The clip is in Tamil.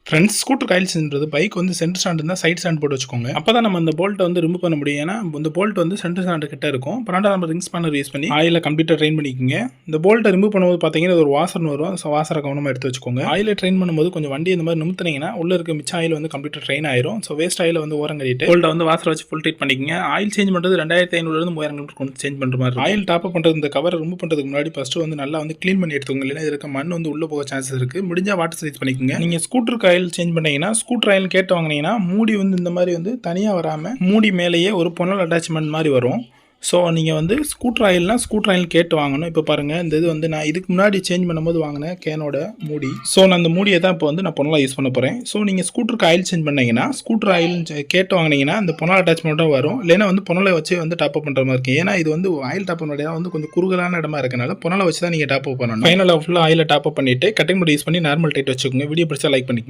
ஃப்ரெண்ட்ஸ் ஸ்கூட்டர் காயில் சென்றது பைக் வந்து சென்டர் ஸ்டாண்ட் இருந்தால் சைட் ஸ்டாண்ட் போட்டு வச்சுக்கோங்க. அப்போ தான் நம்ம அந்த போல்ட்டை வந்து ரிமூவ் பண்ண முடியும். ஏன்னா இந்த போல்ட் வந்து சென்டர் ஸ்டாண்டு கிட்ட இருக்கும். 12 நம்ம ரிங்ஸ் பண்ணர் யூஸ் பண்ணி ஆயில கம்ப்ளீட்டாக ட்ரெயின் பண்ணிக்கோங்க. இந்த போல்ட்டை ரிமூவ் பண்ணும்போது பார்த்தீங்கன்னா ஒரு வாசர் வரும். ஸோ வாசரை கவனமாக எடுத்து வச்சுக்கோங்க. ஆயில ட்ரெயின் பண்ணும்போது கொஞ்சம் வண்டி இந்த மாதிரி நிமித்தினீங்கன்னா உள்ள இருக்க மிச்ச ஆயில் வந்து கம்ப்ளீட்டாக ட்ரெயின் ஆயிரும். ஸோ வேஸ்ட் ஆயில் வந்து ஓரம் கட்டிட்டு போல்ட்டை வந்து வாசரை வச்சு ஃபுல் ட்ரீட் பண்ணிக்கோங்க. ஆயில் சேஞ்ச் பண்ணுறது 2500 3000 கொண்டு சேஞ்ச் பண்ணுற மாதிரி. ஆயில் டாப் பண்ணுறது இந்த கவரை ரிமூவ் பண்ணுறதுக்கு முன்னாடி ஃபர்ஸ்ட் வந்து நல்லா வந்து க்ளீன் பண்ணி எடுத்துக்கோங்க. இல்லைன்னா இருக்க மண் வந்து உள்ள போக சான்சஸ் இருக்கு. முடிஞ்சா வாட்டர் சைஸ் பண்ணிக்கோங்க. நீங்கள் ஸ்கூட்டருக்கு ஆயில் சேஞ்ச் பண்ணீங்கன்னா ஸ்கூட்டர் ஆயில் கேட்டு வாங்கினீங்கன்னா மூடி வந்து இந்த மாதிரி வந்து தனியாக வராமல் மூடி மேலேயே ஒரு பொன்னல் அட்டாச்மெண்ட் மாதிரி வரும். ஸோ நீங்கள் வந்து ஸ்கூட்டர் ஆயில்னால் ஸ்கூட்டர் ஆயில் கேட்டு வாங்கணும். இப்போ பாருங்கள், இந்த இது வந்து நான் இதுக்கு முன்னாடி சேஞ்ச் பண்ணும்போது வாங்கினேன் கேனோட மூடி. ஸோ நான் அந்த மூடியை தான் இப்போ வந்து நான் பொன்னலாக யூஸ் பண்ண போகிறேன். ஸோ நீங்கள் ஸ்கூட்டருக்கு ஆயில் சேஞ்ச் பண்ணீங்கன்னா ஸ்கூட்டர் ஆயில் கேட்டு வாங்கினீங்கன்னா அந்த பொன்னல் அட்டாச்மெண்ட்டாக வரும். இல்லைன்னா வந்து பொன்னலை வச்சு வந்து டாப் அப் பண்ணுற மாதிரி இருக்கும். ஏன்னா இது வந்து ஆயில் டாப் பண்ண வந்து கொஞ்சம் குறுகலான இடமா இருக்கனால பொன்னலை வச்சு தான் நீங்கள் டாப் அப் பண்ணணும். ஃபைனலாக ஃபுல்லாக ஆயிலை டாப் அப் பண்ணிவிட்டு கட்டிங் போர்டு யூஸ் பண்ணி நார்மல் டைட் வச்சுக்கோங்க. வீடியோ பிடிச்சா லைக் பண்ணிக்கோங்க.